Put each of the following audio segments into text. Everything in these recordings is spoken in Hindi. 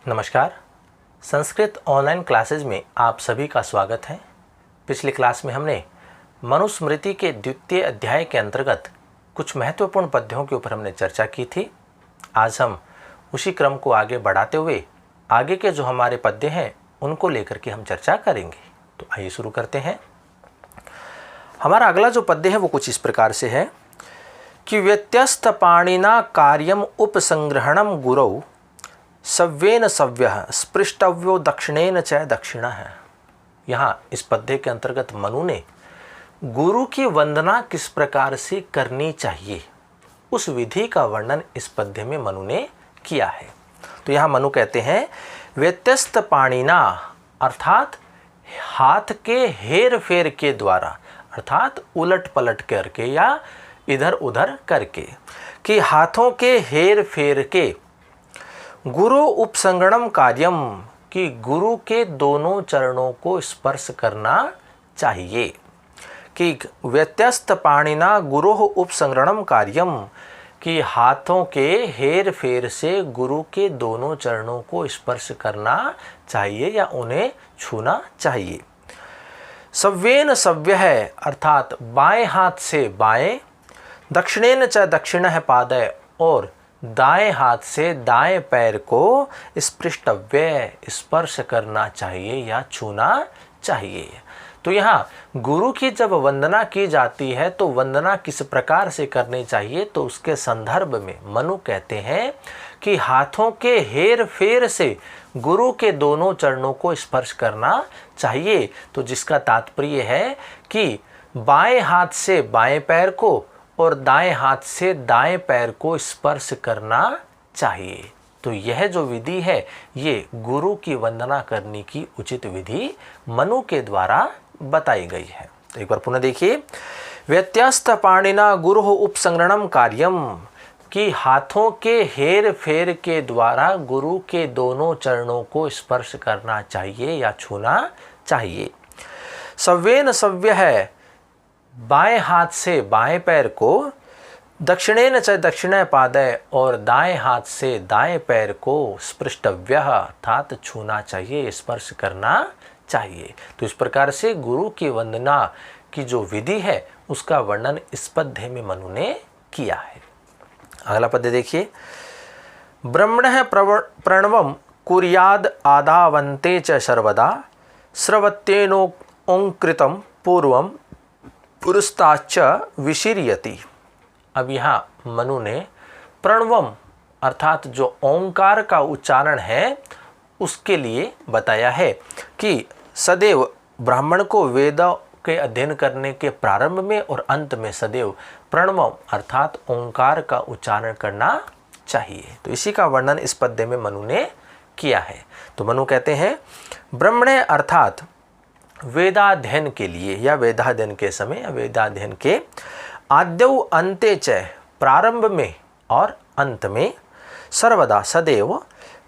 नमस्कार। संस्कृत ऑनलाइन क्लासेज में आप सभी का स्वागत है। पिछली क्लास में हमने मनुस्मृति के द्वितीय अध्याय के अंतर्गत कुछ महत्वपूर्ण पद्यों के ऊपर हमने चर्चा की थी। आज हम उसी क्रम को आगे बढ़ाते हुए आगे के जो हमारे पद्य हैं उनको लेकर के हम चर्चा करेंगे। तो आइए शुरू करते हैं। हमारा अगला जो पद्य है वो कुछ इस प्रकार से है कि व्यत्यस्त पाणिना कार्यम उपसंग्रहणम गुरौ सव्येन सव्यः स्पृष्टव्यो दक्षिणेन च दक्षिणः। यहाँ इस पद्य के अंतर्गत मनु ने गुरु की वंदना किस प्रकार से करनी चाहिए उस विधि का वर्णन इस पद्य में मनु ने किया है। तो यहाँ मनु कहते हैं व्यत्यस्त पाणिना अर्थात हाथ के हेर फेर के द्वारा, अर्थात उलट पलट करके या इधर उधर करके, कि हाथों के हेर फेर के गुरु उपसंगणम कार्यम, कि गुरु के दोनों चरणों को स्पर्श करना चाहिए। कि व्यत्यस्त पाणिना गुरु उपसंगणम कार्यम, कि हाथों के हेर फेर से गुरु के दोनों चरणों को स्पर्श करना चाहिए या उन्हें छूना चाहिए। सव्येन सव्य है अर्थात बाएं हाथ से बाएं, दक्षिणेन च दक्षिणः पादय, और दाएं हाथ से दाएं पैर को स्पृष्टव्य स्पर्श करना चाहिए या छूना चाहिए। तो यहाँ गुरु की जब वंदना की जाती है तो वंदना किस प्रकार से करनी चाहिए, तो उसके संदर्भ में मनु कहते हैं कि हाथों के हेर फेर से गुरु के दोनों चरणों को स्पर्श करना चाहिए। तो जिसका तात्पर्य है कि बाएं हाथ से बाएं पैर को और दाएं हाथ से दाएं पैर को स्पर्श करना चाहिए। तो यह जो विधि है ये गुरु की वंदना करने की उचित विधि मनु के द्वारा बताई गई है। तो एक बार पुनः देखिए, व्यत्यस्त पाणिना गुरु उपसंग्रहणम कार्यम, कि हाथों के हेर फेर के द्वारा गुरु के दोनों चरणों को स्पर्श करना चाहिए या छूना चाहिए। सव्येन सव्य है बाएं हाथ से बाएं पैर को, दक्षिणेन च दक्षिण पादय, और दाएं हाथ से दाएं पैर को स्पृष्टव्य अर्थात छूना चाहिए, स्पर्श करना चाहिए। तो इस प्रकार से गुरु की वंदना की जो विधि है उसका वर्णन इस पद्य में मनु ने किया है। अगला पद्य देखिए, ब्रह्मणः प्रणवम कुर्याद आदावन्ते च सर्वदा स्रवत्येनो ओंकृतम पूर्वम पुरस्ताच्च विशीर्यति। अब यहाँ मनु ने प्रणवम अर्थात जो ओंकार का उच्चारण है उसके लिए बताया है कि सदैव ब्राह्मण को वेद के अध्ययन करने के प्रारंभ में और अंत में सदैव प्रणवम अर्थात ओंकार का उच्चारण करना चाहिए। तो इसी का वर्णन इस पद्य में मनु ने किया है। तो मनु कहते हैं ब्रह्मणे अर्थात वेदाध्ययन के लिए या वेदाध्ययन के समय या वेदाध्ययन के आद्यौ अन्ते च प्रारंभ में और अंत में सर्वदा सदैव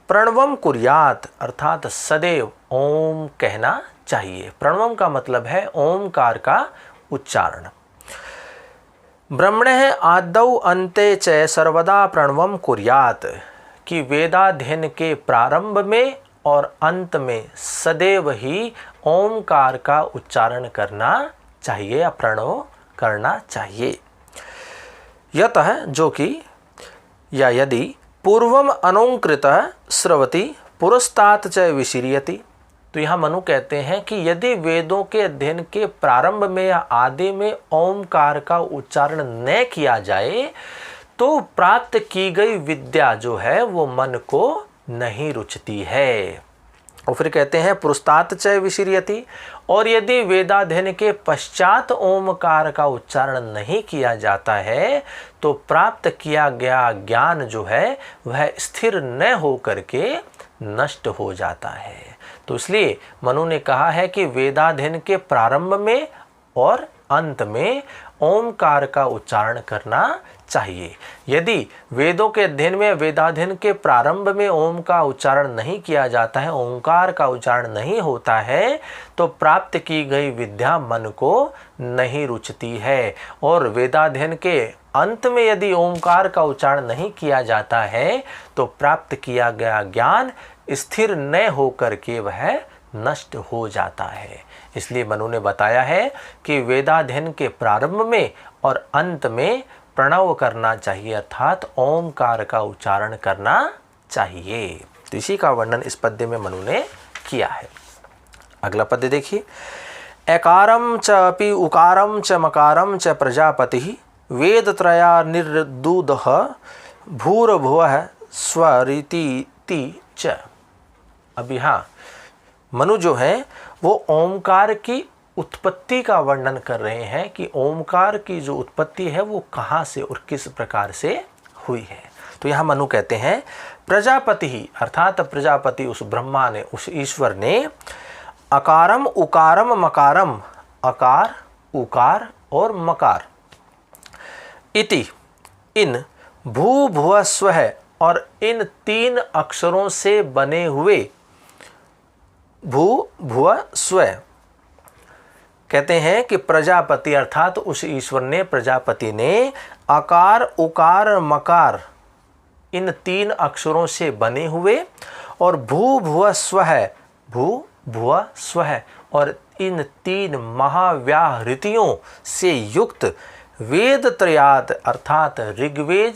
प्रणवम कुर्यात अर्थात सदैव ओम कहना चाहिए। प्रणवम का मतलब है ओमकार का उच्चारण। ब्रह्मणे आद्यौ अन्ते च सर्वदा प्रणवम कुर्यात, कि वेदाध्ययन के प्रारंभ में और अंत में सदैव ही ओमकार का उच्चारण करना चाहिए या प्रणव करना चाहिए। यतः जो कि या यदि पूर्वम अनोंकृत स्रवति पुरस्तात च विशीर्यति। तो यहाँ मनु कहते हैं कि यदि वेदों के अध्ययन के प्रारंभ में या आदि में ओमकार का उच्चारण न किया जाए तो प्राप्त की गई विद्या जो है वो मन को नहीं रुचती है। और फिर कहते हैं पुरस्तात च विशीर्यति, और यदि वेदाध्ययन के पश्चात ओमकार का उच्चारण नहीं किया जाता है तो प्राप्त किया गया ज्ञान जो है वह स्थिर न हो करके नष्ट हो जाता है। तो इसलिए मनु ने कहा है कि वेदाध्ययन के प्रारंभ में और अंत में ओमकार का उच्चारण करना चाहिए। यदि वेदों के अध्ययन में वेदाध्ययन के प्रारंभ में ओम का उच्चारण नहीं किया जाता है, ओंकार का उच्चारण नहीं होता है, तो प्राप्त की गई विद्या मन को नहीं रुचती है। और वेदाध्ययन के अंत में यदि ओंकार का उच्चारण नहीं किया जाता है तो प्राप्त किया गया ज्ञान स्थिर न होकर के वह नष्ट हो जाता है। इसलिए मनु ने बताया है कि वेदाध्ययन के प्रारंभ में और अंत में प्रणव करना चाहिए, अर्थात ओंकार का उच्चारण करना चाहिए। तो इसी का वर्णन इस पद्य में मनु ने किया है। अगला पद्य देखिए। एकारम च अपि उकारम च मकारम च प्रजापति वेदत्रया निर्दूदः भूर्भुवः स्वरिति च। अब यहाँ मनु जो है वो ओमकार की उत्पत्ति का वर्णन कर रहे हैं कि ओमकार की जो उत्पत्ति है वो कहाँ से और किस प्रकार से हुई है। तो यहाँ मनु कहते हैं प्रजापति ही, अर्थात प्रजापति उस ब्रह्मा ने, उस ईश्वर ने अकारम उकारम मकारम, अकार उकार और मकार इति, इन भू भुव स्व और इन तीन अक्षरों से बने हुए, भू भुव स्व कहते हैं कि प्रजापति अर्थात उस ईश्वर ने, प्रजापति ने आकार उकार मकार इन तीन अक्षरों से बने हुए और भू भुव स्व, भू भुव स्व और इन तीन महाव्याहृतियों से युक्त वेद त्रयात अर्थात ऋग्वेद,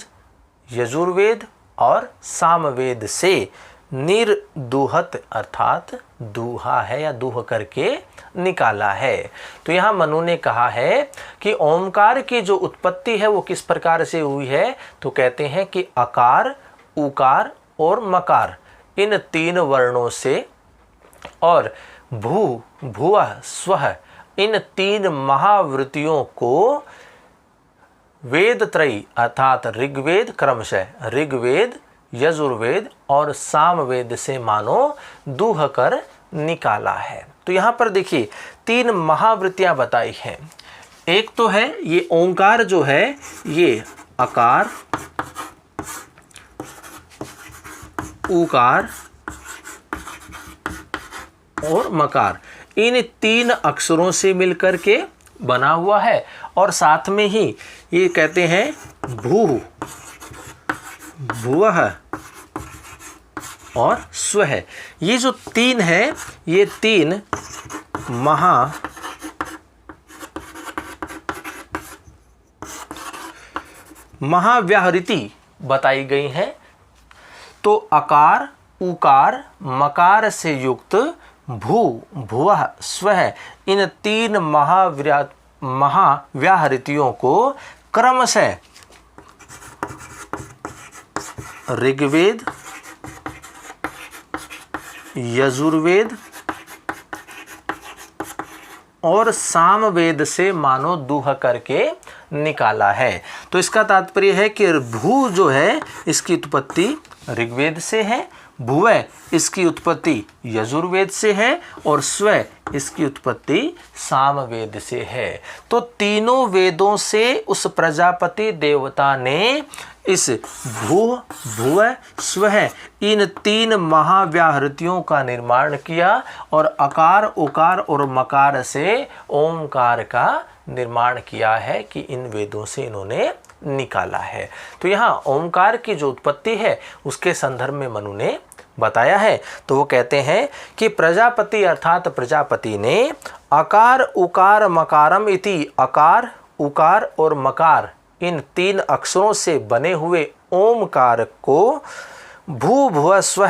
यजुर्वेद और सामवेद से निर्दूहत अर्थात दूहा है या दूह करके निकाला है। तो यहाँ मनु ने कहा है कि ओमकार की जो उत्पत्ति है वो किस प्रकार से हुई है, तो कहते हैं कि अकार उकार और मकार इन तीन वर्णों से और भू भुवः स्वः इन तीन महावृत्तियों को वेद त्रयी अर्थात ऋग्वेद, क्रमशः ऋग्वेद, यजुर्वेद और सामवेद से मानो दूह कर निकाला है। तो यहाँ पर देखिए तीन महावृत्तियां बताई हैं। एक तो है ये ओंकार जो है ये अकार उकार और मकार इन तीन अक्षरों से मिलकर के बना हुआ है और साथ में ही ये कहते हैं भू भुवः और स्व है। ये जो तीन है ये तीन महाव्याहृति बताई गई हैं। तो अकार उकार मकार से युक्त भू भुवः स्व इन तीन महाव्याहृतियों को क्रमशः ऋग्वेद, यजुर्वेद और सामवेद से मानो दूह करके निकाला है। तो इसका तात्पर्य है कि भू जो है इसकी उत्पत्ति ऋग्वेद से है, भुव इसकी उत्पत्ति यजुर्वेद से है और स्व इसकी उत्पत्ति सामवेद से है। तो तीनों वेदों से उस प्रजापति देवता ने इस भू भुव स्व इन तीन महाव्याहृतियों का निर्माण किया और अकार उकार और मकार से ओंकार का निर्माण किया है कि इन वेदों से इन्होंने निकाला है। तो यहाँ ओंकार की जो उत्पत्ति है उसके संदर्भ में मनु ने बताया है। तो वो कहते हैं कि प्रजापति अर्थात प्रजापति ने अकार उकार मकारम इति, अकार उकार और मकार इन तीन अक्षरों से बने हुए ओमकार को भू भुव स्व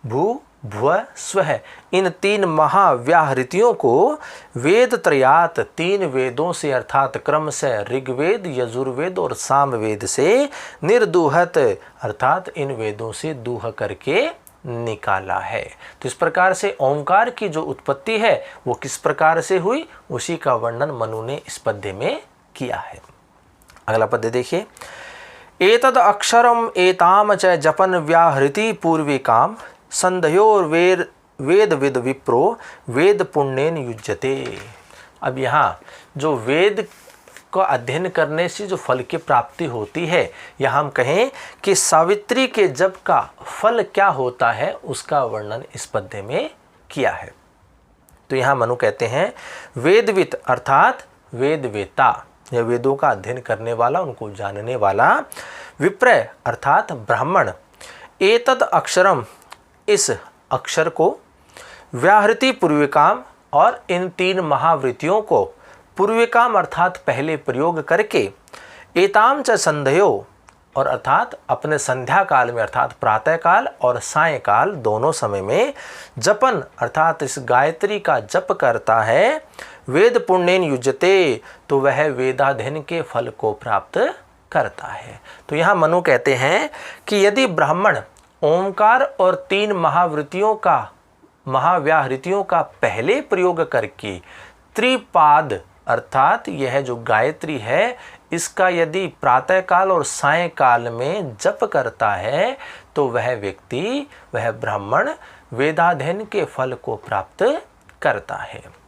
भू भुव स्व इन तीन महाव्याहृतियों को वेद त्रयात तीन वेदों से अर्थात क्रमशः ऋग्वेद, यजुर्वेद और सामवेद से निर्दूहत अर्थात इन वेदों से दूह करके निकाला है। तो इस प्रकार से ओंकार की जो उत्पत्ति है वो किस प्रकार से हुई उसी का वर्णन मनु ने इस पद्य में किया है। अगला पद्य देखिए। एतद अक्षरम एताम च जपन व्याहृति पूर्विकाम संध्योर वेद विद विप्रो वेद पुण्येन युज्यते। अब यहाँ जो वेद का अध्ययन करने से जो फल की प्राप्ति होती है, या हम कहें कि सावित्री के जप का फल क्या होता है उसका वर्णन इस पद्य में किया है। तो यहाँ मनु कहते हैं वेदवित अर्थात वेदवेता या वेदों का अध्ययन करने वाला, उनको जानने वाला, विप्र अर्थात ब्राह्मण, एतद अक्षरम इस अक्षर को, व्याहृति पूर्विकाम और इन 3 महावृत्तियों को पूर्विकाम अर्थात पहले प्रयोग करके, एताम च संध्यो और अर्थात अपने संध्या काल में अर्थात प्रातः काल और सायंकाल दोनों समय में जपन अर्थात इस गायत्री का जप करता है, वेद पुण्यन युज्यते तो वह वेदाध्ययन के फल को प्राप्त करता है। तो यहाँ मनु कहते हैं कि यदि ब्राह्मण ओंकार और 3 महाव्याहृतियों का पहले प्रयोग करके त्रिपाद अर्थात यह जो गायत्री है इसका यदि प्रातःकाल और सायंकाल में जप करता है तो वह व्यक्ति, वह ब्राह्मण वेदाध्ययन के फल को प्राप्त करता है।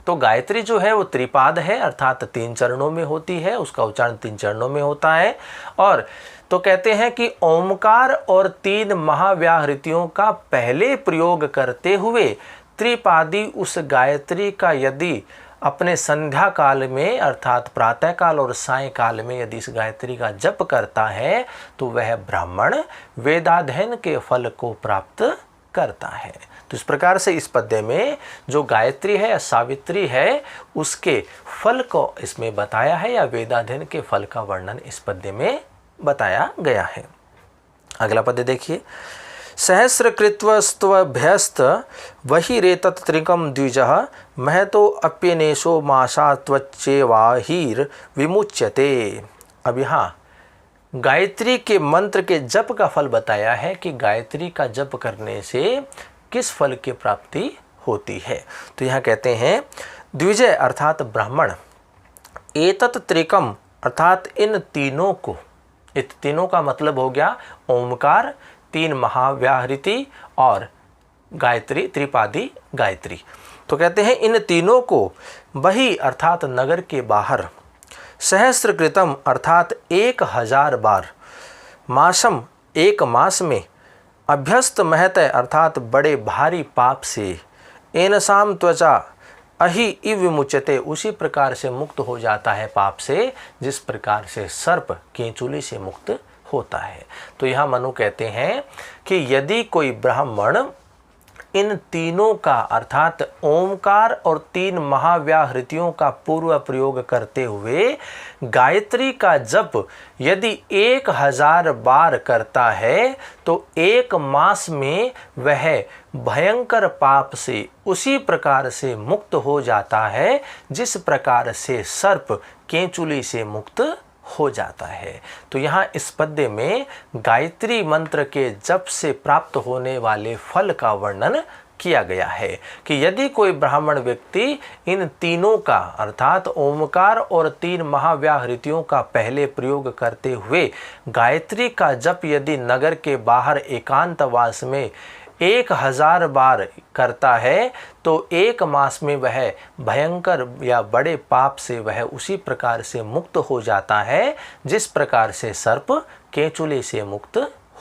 तो गायत्री जो है वो त्रिपाद है अर्थात 3 चरणों में होती है, उसका उच्चारण 3 चरणों में होता है। और तो कहते हैं कि ओमकार और 3 महाव्याहृतियों का पहले प्रयोग करते हुए त्रिपादी उस गायत्री का यदि अपने संध्या काल में अर्थात प्रातः काल और सायंकाल में यदि इस गायत्री का जप करता है तो वह ब्राह्मण वेदाध्ययन के फल को प्राप्त करता है। तो इस प्रकार से इस पद्य में जो गायत्री है या सावित्री है उसके फल को इसमें बताया है या वेदाध्ययन के फल का वर्णन इस पद्य में बताया गया है। अगला पद्य देखिए, सहस्रकृत्वस्त्वभ्यस्त वही रेतत त्रिकम द्विजः महतो अप्यनेशो माशा त्वच्चेवाहीर विमुच्यते। अब यहाँ गायत्री के मंत्र के जप का फल बताया है कि गायत्री का जप करने से किस फल की प्राप्ति होती है। तो यहाँ कहते हैं द्विजय अर्थात ब्राह्मण, एतत त्रिकम अर्थात इन तीनों को, इन तीनों का मतलब हो गया ओमकार, 3 महाव्याहृति और गायत्री, त्रिपादी गायत्री। तो कहते हैं इन तीनों को वही अर्थात नगर के बाहर, सहस्रकृतम अर्थात 1000 बार, मासम 1 मास में, अभ्यस्त महत अर्थात बड़े भारी पाप से, एनसाम त्वचा अहि इव विमुच्यते उसी प्रकार से मुक्त हो जाता है पाप से जिस प्रकार से सर्प केंचुली से मुक्त होता है। तो यहाँ मनु कहते हैं कि यदि कोई ब्राह्मण इन तीनों का अर्थात ओमकार और 3 महाव्याहृतियों का पूर्व प्रयोग करते हुए गायत्री का जप यदि 1000 बार करता है तो 1 मास में वह भयंकर पाप से उसी प्रकार से मुक्त हो जाता है जिस प्रकार से सर्प केंचुली से मुक्त हो जाता है। तो यहाँ इस पद्य में गायत्री मंत्र के जप से प्राप्त होने वाले फल का वर्णन किया गया है कि यदि कोई ब्राह्मण व्यक्ति इन तीनों का अर्थात ओमकार और 3 महाव्याहृतियों का पहले प्रयोग करते हुए गायत्री का जप यदि नगर के बाहर एकांतवास में 1000 बार करता है तो 1 मास में वह भयंकर या बड़े पाप से वह उसी प्रकार से मुक्त हो जाता है जिस प्रकार से सर्प केंचुली से मुक्त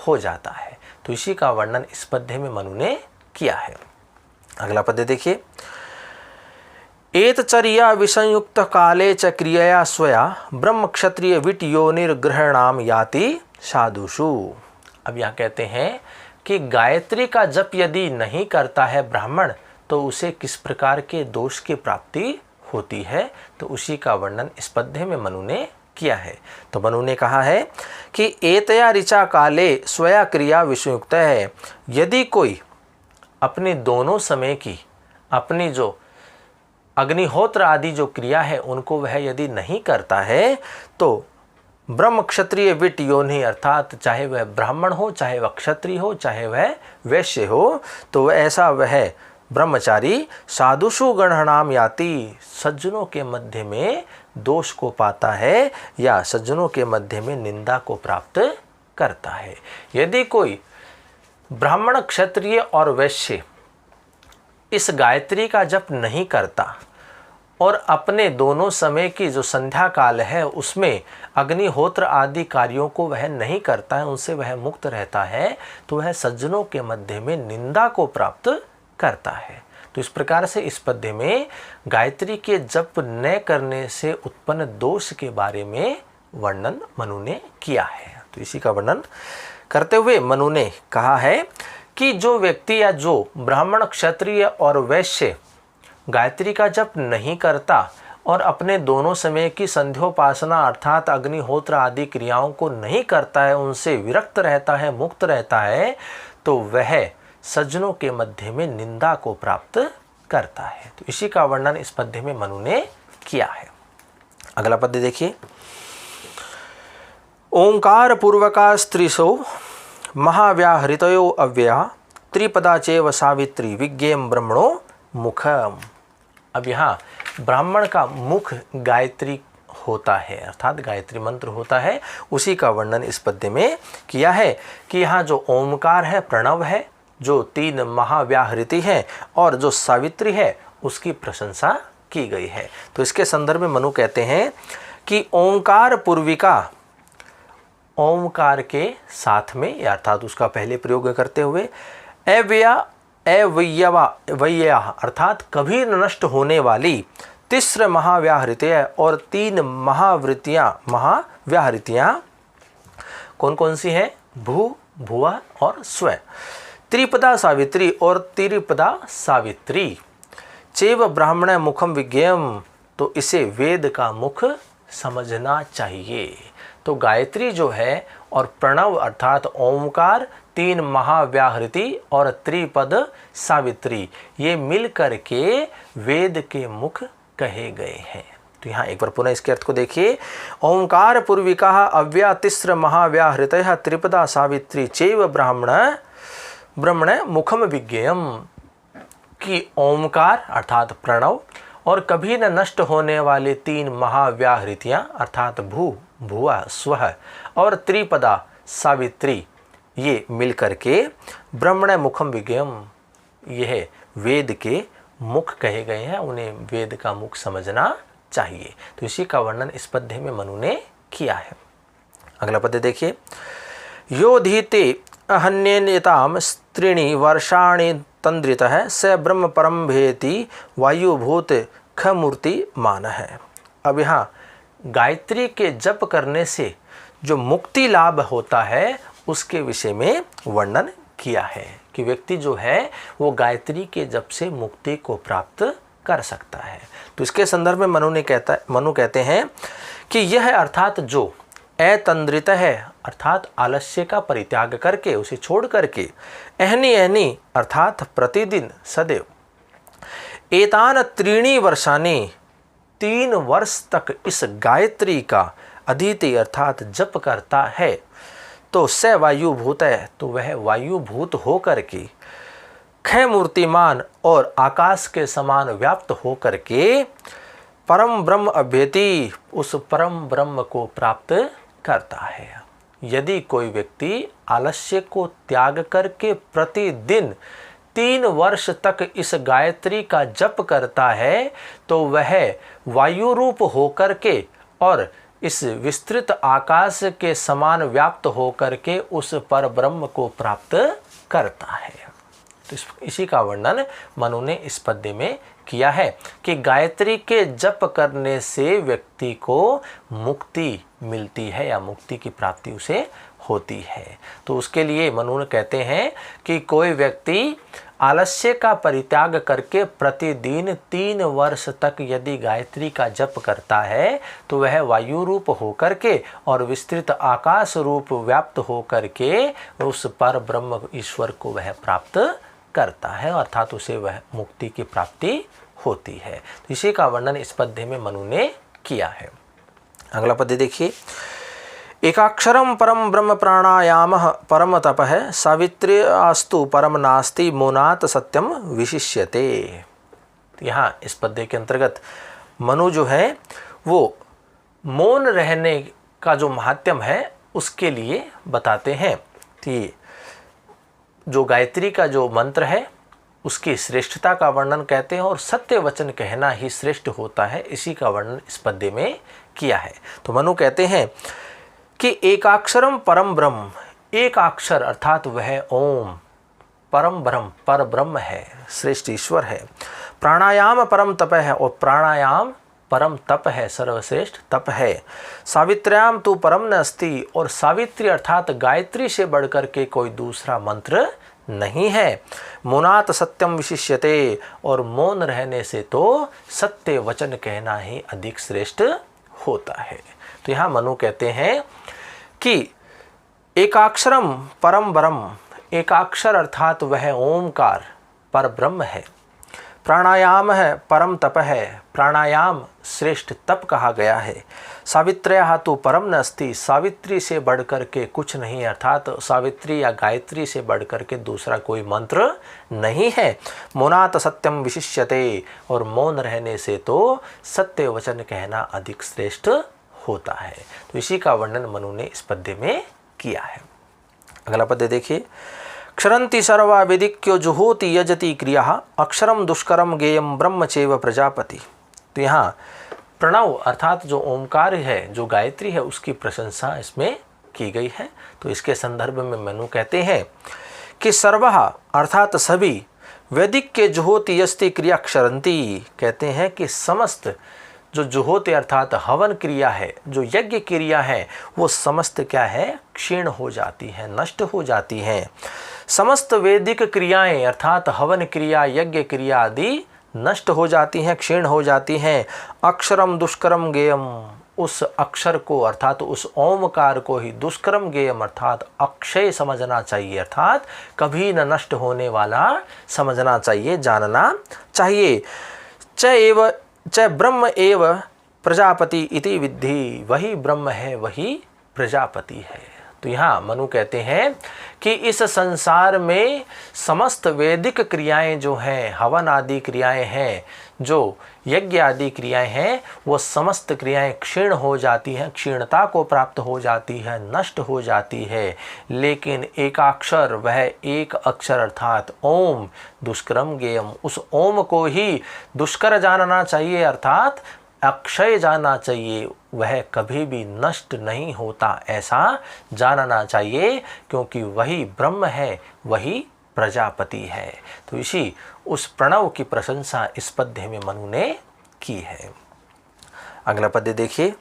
हो जाता है। तो इसी का वर्णन इस पद्य में मनु ने किया है। अगला पद्य देखिए, एतचर्या विसंयुक्त काले च क्रियया स्वया ब्रह्म क्षत्रिय विट योनिर्ग्रहणाम याति साधुषु। अब यहाँ कहते हैं कि गायत्री का जप यदि नहीं करता है ब्राह्मण तो उसे किस प्रकार के दोष की प्राप्ति होती है, तो उसी का वर्णन इस पद्य में मनु ने किया है। तो मनु ने कहा है कि एतया ऋचा काले स्वया क्रिया विषयुक्त है, यदि कोई अपने दोनों समय की अपनी जो अग्निहोत्र आदि जो क्रिया है उनको वह यदि नहीं करता है तो ब्रह्म क्षत्रिय विट योनि अर्थात चाहे वह ब्राह्मण हो, चाहे वह क्षत्रिय हो, चाहे वह वैश्य हो, तो ऐसा वह ब्रह्मचारी साधुषु गणनाम याति सज्जनों के मध्य में दोष को पाता है या सज्जनों के मध्य में निंदा को प्राप्त करता है। यदि कोई ब्राह्मण, क्षत्रिय और वैश्य इस गायत्री का जप नहीं करता और अपने दोनों समय की जो संध्या काल है उसमें अग्निहोत्र आदि कार्यों को वह नहीं करता है, उनसे वह मुक्त रहता है, तो वह सज्जनों के मध्य में निंदा को प्राप्त करता है। तो इस प्रकार से इस पद्य में गायत्री के जप न करने से उत्पन्न दोष के बारे में वर्णन मनु ने किया है। तो इसी का वर्णन करते हुए मनु ने कहा है कि जो व्यक्ति या जो ब्राह्मण, क्षत्रिय और वैश्य गायत्री का जप नहीं करता और अपने दोनों समय की संध्योपासना अर्थात अग्निहोत्र आदि क्रियाओं को नहीं करता है, उनसे विरक्त रहता है, मुक्त रहता है, तो वह सज्जनों के मध्य में निंदा को प्राप्त करता है। तो इसी का वर्णन इस पद्य में मनु ने किया है। अगला पद्य देखिए। ओंकार पूर्वका स्त्रीसो महाव्याहृतयो अव्यया त्रिपदा चैव सावित्री विज्ञेयं ब्रह्मणो मुखम। अब यहाँ ब्राह्मण का मुख गायत्री होता है, अर्थात गायत्री मंत्र होता है, उसी का वर्णन इस पद्य में किया है कि यहाँ जो ओमकार है, प्रणव है, जो 3 महाव्याहृति है और जो सावित्री है, उसकी प्रशंसा की गई है। तो इसके संदर्भ में मनु कहते हैं कि ओंकार पूर्विका, ओमकार के साथ में अर्थात उसका पहले प्रयोग करते हुए अव्यया अर्थात कभी न नष्ट होने वाली तिस्र महाव्याहृतियाँ और 3 महाव्याहृतियाँ कौन कौन सी हैं? भू, भुवा और स्व। त्रिपदा सावित्री और त्रिपदा सावित्री। चैव ब्राह्मण मुखम विज्ञेयम, तो इसे वेद का मुख समझना चाहिए। तो गायत्री जो है और प्रणव अर्थात ओमकार, 3 महाव्याहृति और त्रिपद सावित्री, ये मिल करके वेद के मुख कहे गए हैं। तो यहाँ एक बार पुनः इसके अर्थ को देखिए। ओंकार पूर्विका अव्या तिस्र महाव्याहृतयः त्रिपदा सावित्री चैव ब्रह्मण मुखम विज्ञेयम, कि ओंकार अर्थात प्रणव और कभी न नष्ट होने वाले 3 महाव्याहृतियाँ अर्थात भू, भुवा, स्व और त्रिपदा सावित्री, ये मिल करके ब्रह्मण मुखम विज्ञेयम, यह वेद के मुख कहे गए हैं, उन्हें वेद का मुख समझना चाहिए। तो इसी का वर्णन इस पद्य में मनु ने किया है। अगला पद्य देखिए। यो धीते अहन्येताम स्त्रीणि वर्षाणि तंद्रितः स ब्रह्म परम भेति वायुभूत खमूर्ति मान है। अब यहाँ गायत्री के जप करने से जो मुक्ति लाभ होता है उसके विषय में वर्णन किया है कि व्यक्ति जो है वो गायत्री के जप से मुक्ति को प्राप्त कर सकता है। तो इसके संदर्भ में मनु कहते हैं कि यह अर्थात जो अतंद्रित है अर्थात आलस्य का परित्याग करके, उसे छोड़ करके, अहनी अर्थात प्रतिदिन सदैव, एतान 3 वर्षानि 3 वर्ष तक इस गायत्री का अधीति अर्थात जप करता है, तो स वायुभूत है, तो वह वायुभूत हो करके, ख मूर्तिमान और आकाश के समान व्याप्त हो करके परम ब्रह्म अभ्यति, उस परम ब्रह्म को प्राप्त करता है। यदि कोई व्यक्ति आलस्य को त्याग करके प्रतिदिन 3 वर्ष तक इस गायत्री का जप करता है, तो वह वायु रूप होकर के और इस विस्तृत आकाश के समान व्याप्त होकर के उस पर ब्रह्म को प्राप्त करता है। तो इसी का वर्णन मनु ने इस पद्य में किया है कि गायत्री के जप करने से व्यक्ति को मुक्ति मिलती है या मुक्ति की प्राप्ति उसे होती है। तो उसके लिए मनु कहते हैं कि कोई व्यक्ति आलस्य का परित्याग करके प्रतिदिन 3 वर्ष तक यदि गायत्री का जप करता है, तो वह वायु रूप होकर के और विस्तृत आकाश रूप व्याप्त होकर के उस पर ब्रह्म ईश्वर को वह प्राप्त करता है, अर्थात उसे वह मुक्ति की प्राप्ति होती है। तो इसी का वर्णन इस पद्य में मनु ने किया है। अगला पद्य देखिए। एकाक्षरम परम ब्रह्म प्राणायामः परम तपः सावित्र्यास्तु परम नास्ति मौनात् सत्यम विशिष्यते। यहाँ इस पद्य के अंतर्गत मनु जो है वो मौन रहने का जो महात्म्य है उसके लिए बताते हैं कि जो गायत्री का जो मंत्र है उसकी श्रेष्ठता का वर्णन कहते हैं और सत्य वचन कहना ही श्रेष्ठ होता है, इसी का वर्णन इस पद्य में किया है। तो मनु कहते हैं कि एकाक्षरम परम ब्रह्म, एक अक्षर अर्थात वह ओम, परम ब्रह्म पर ब्रह्म है, श्रेष्ठ ईश्वर है। प्राणायाम परम तप है, और प्राणायाम परम तप है, सर्वश्रेष्ठ तप है। सावित्र्याम तू परम न अस्ति, और सावित्री अर्थात गायत्री से बढ़कर के कोई दूसरा मंत्र नहीं है। मौनात सत्यम विशिष्यते, और मौन रहने से तो सत्य वचन कहना ही अधिक श्रेष्ठ होता है। तो यहाँ मनु कहते हैं कि एकाक्षरम परम ब्रह्म, एकाक्षर अर्थात वह ओमकार पर ब्रह्म है। प्राणायाम है परम तप है, प्राणायाम श्रेष्ठ तप कहा गया है। सावित्र्या तो परम न अस्ति, सावित्री से बढ़कर के कुछ नहीं, अर्थात सावित्री या गायत्री से बढ़कर के दूसरा कोई मंत्र नहीं है। मौनात सत्यम विशिष्यते, और मौन रहने से तो सत्य वचन कहना अधिक श्रेष्ठ होता है। तो इसी का वर्णन मनु ने इस पद्य में किया है। अगला पद्य देखिए। क्षरन्ति सर्वा वेदिक्यो जुहोति यजति क्रिया, अक्षरम दुष्करम गेयम ब्रह्म चैव प्रजापति। तो यहाँ प्रणव अर्थात जो ओमकार है, जो गायत्री है, उसकी प्रशंसा इसमें की गई है। तो इसके संदर्भ में मनु कहते हैं कि सर्वः अर्थात सभी, वैदिक के जुहोति यस्ति क्रिया क्षरन्ति, कहते हैं कि समस्त जो जुहोति अर्थात हवन क्रिया है, जो यज्ञ क्रिया है, वो समस्त क्या है, क्षीण हो जाती है, नष्ट हो जाती हैं। समस्त वैदिक क्रियाएं अर्थात हवन क्रिया, यज्ञ क्रिया आदि नष्ट हो जाती हैं, क्षीण हो जाती हैं। अक्षरम दुष्करम गेयम, उस अक्षर को अर्थात उस ओमकार को ही दुष्करम गेयम अर्थात अक्षय समझना चाहिए, अर्थात कभी न नष्ट होने वाला समझना चाहिए, जानना चाहिए। च ब्रह्म एव प्रजापति इति विद्धि, वही ब्रह्म है, वही प्रजापति है। तो यहाँ मनु कहते हैं कि इस संसार में समस्त वैदिक क्रियाएं जो हैं, हवन आदि क्रियाएं हैं, जो यज्ञ आदि क्रियाएं हैं, वो समस्त क्रियाएं क्षीण हो जाती हैं, क्षीणता को प्राप्त हो जाती है, नष्ट हो जाती है। लेकिन एकाक्षर, वह एक अक्षर अर्थात ओम, दुष्करम गेयम, उस ओम को ही दुष्कर जानना चाहिए, अर्थात अक्षय जानना चाहिए, वह कभी भी नष्ट नहीं होता, ऐसा जानना चाहिए, क्योंकि वही ब्रह्म है, वही प्रजापति है। तो इसी उस प्रणव की प्रशंसा इस पद्य में मनु ने की है। अगला पद्य देखिए।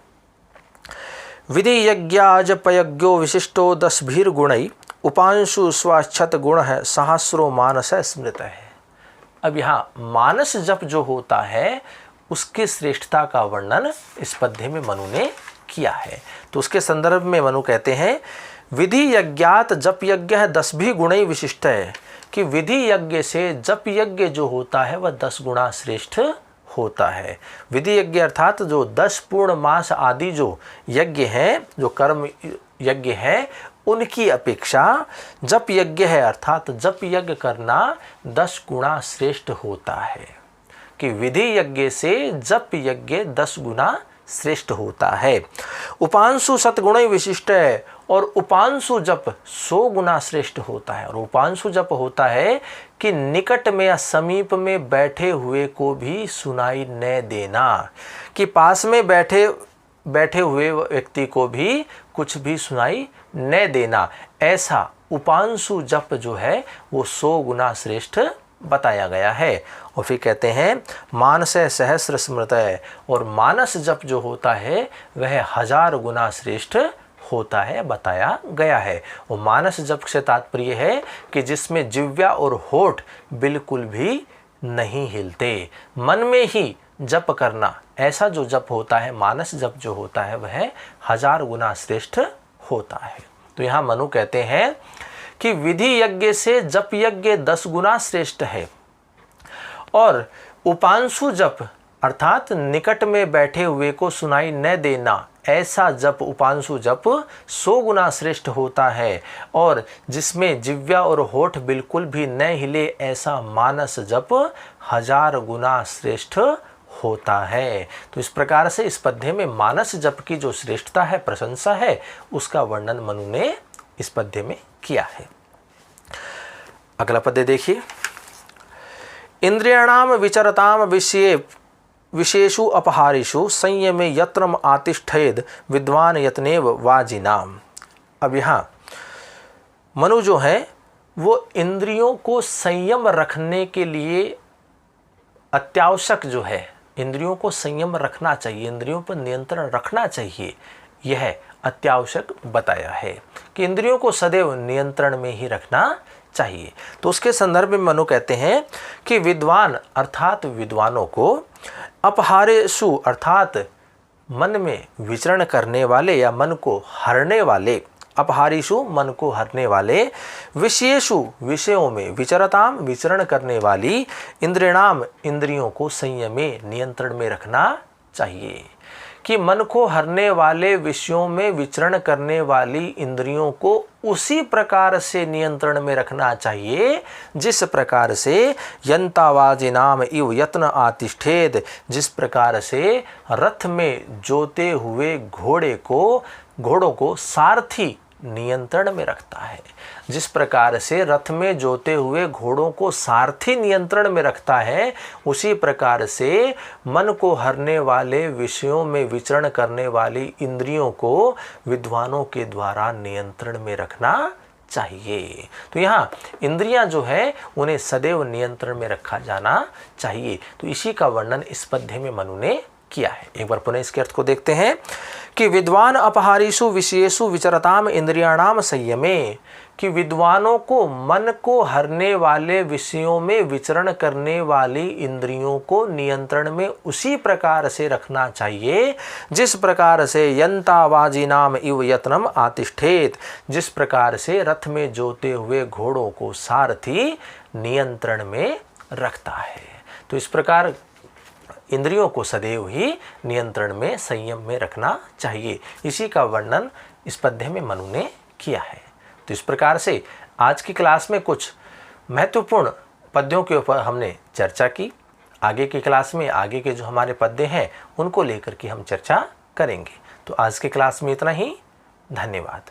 विधि यज्ञाजपयज्ञो विशिष्टो 10 गुणै, उपांशु स्वाच्छत गुण है, सहस्रो मानस स्मृत है। अब यहाँ मानस जप जो होता है, उसकी श्रेष्ठता का वर्णन इस पद्य में मनु ने किया है। तो उसके संदर्भ में मनु कहते हैं, विधि यज्ञात जप यज्ञ 10 गुणै विशिष्ट है, कि विधि यज्ञ से जप यज्ञ जो होता है वह 10 गुणा श्रेष्ठ होता है। विधि यज्ञ अर्थात जो 10 पूर्ण मास आदि जो यज्ञ हैं, जो कर्म यज्ञ हैं, उनकी अपेक्षा जप यज्ञ है, अर्थात जप यज्ञ करना 10 गुणा श्रेष्ठ होता है। कि विधि यज्ञ से जप यज्ञ 10 गुना श्रेष्ठ होता है। उपांशु सतगुण विशिष्ट है, और उपांशु जप 100 गुना श्रेष्ठ होता है। और उपांशु जप होता है कि निकट में या समीप में बैठे हुए को भी सुनाई न देना, कि पास में बैठे हुए व्यक्ति को भी कुछ भी सुनाई न देना, ऐसा उपांशु जप जो है वो 100 गुना श्रेष्ठ बताया गया है। और फिर कहते हैं मानस सहस्र स्मृत है, और मानस जप जो होता है वह 1000 गुना श्रेष्ठ होता है, बताया गया है। और मानस जप से तात्पर्य है कि जिसमें जिह्वा और होठ बिल्कुल भी नहीं हिलते, मन में ही जप करना, ऐसा जो जप होता है, मानस जप जो होता है वह 1000 गुना श्रेष्ठ होता है। तो यहाँ मनु कहते हैं कि विधि यज्ञ से जप यज्ञ 10 गुना श्रेष्ठ है, और उपांशु जप अर्थात निकट में बैठे हुए को सुनाई न देना, ऐसा जप उपांशु जप 100 गुना श्रेष्ठ होता है। और जिसमें जिह्वा और होठ बिल्कुल भी न हिले, ऐसा मानस जप 1000 गुना श्रेष्ठ होता है। तो इस प्रकार से इस पद्य में मानस जप की जो श्रेष्ठता है, प्रशंसा है, उसका वर्णन मनु ने इस पद्य में किया है। अगला पद्य देखिए। इंद्रियाणाम विचरताम विशेषु अपहारिषु संयमे यत्रम आतिष्ठेद विद्वान यत्नेव वाजिनाम। अब यहाँ मनु जो है वो इंद्रियों को संयम रखने के लिए अत्यावश्यक जो है, इंद्रियों को संयम रखना चाहिए, इंद्रियों पर नियंत्रण रखना चाहिए, यह अत्यावश्यक बताया है कि इंद्रियों को सदैव नियंत्रण में ही रखना चाहिए। तो उसके संदर्भ में मनु कहते हैं कि विद्वान अर्थात विद्वानों को अपहारेषु अर्थात मन में विचरण करने वाले या मन को हरने वाले, अपहारीषु मन को हरने वाले, विषयेषु विषयों में, विचरताम विचरण करने वाली, इंद्रियाणाम इंद्रियों को संयमे नियंत्रण में रखना चाहिए। कि मन को हरने वाले विषयों में विचरण करने वाली इंद्रियों को उसी प्रकार से नियंत्रण में रखना चाहिए जिस प्रकार से यंतावाजिनाम इव यत्न आतिष्ठेद, जिस प्रकार से रथ में जोते हुए घोड़ों को सारथी नियंत्रण में रखता है, जिस प्रकार से रथ में जोते हुए घोड़ों को सारथी नियंत्रण में रखता है, उसी प्रकार से मन को हरने वाले विषयों में विचरण करने वाली इंद्रियों को विद्वानों के द्वारा नियंत्रण में रखना चाहिए। तो यहाँ इंद्रियां जो है उन्हें सदैव नियंत्रण में रखा जाना चाहिए। तो इसी का वर्णन इस पद्य में मनु ने किया है। एक बार पुनः इसके अर्थ को देखते हैं कि विद्वान अपहारीषु विषयेषु विचरताम इंद्रियाणाम संयमे, कि विद्वानों को मन को हरने वाले विषयों में विचरण करने वाली इंद्रियों को नियंत्रण में उसी प्रकार से रखना चाहिए जिस प्रकार से यंतावाजिनाम इव यत्नम आतिष्ठेत, जिस प्रकार से रथ में जोते हुए घोड़ों को सारथी नियंत्रण में रखता है। तो इस प्रकार इंद्रियों को सदैव ही नियंत्रण में, संयम में रखना चाहिए। इसी का वर्णन इस पद्य में मनु ने किया है। तो इस प्रकार से आज की क्लास में कुछ महत्वपूर्ण पद्यों के ऊपर हमने चर्चा की। आगे की क्लास में आगे के जो हमारे पद्य हैं उनको लेकर के हम चर्चा करेंगे। तो आज की क्लास में इतना ही। धन्यवाद।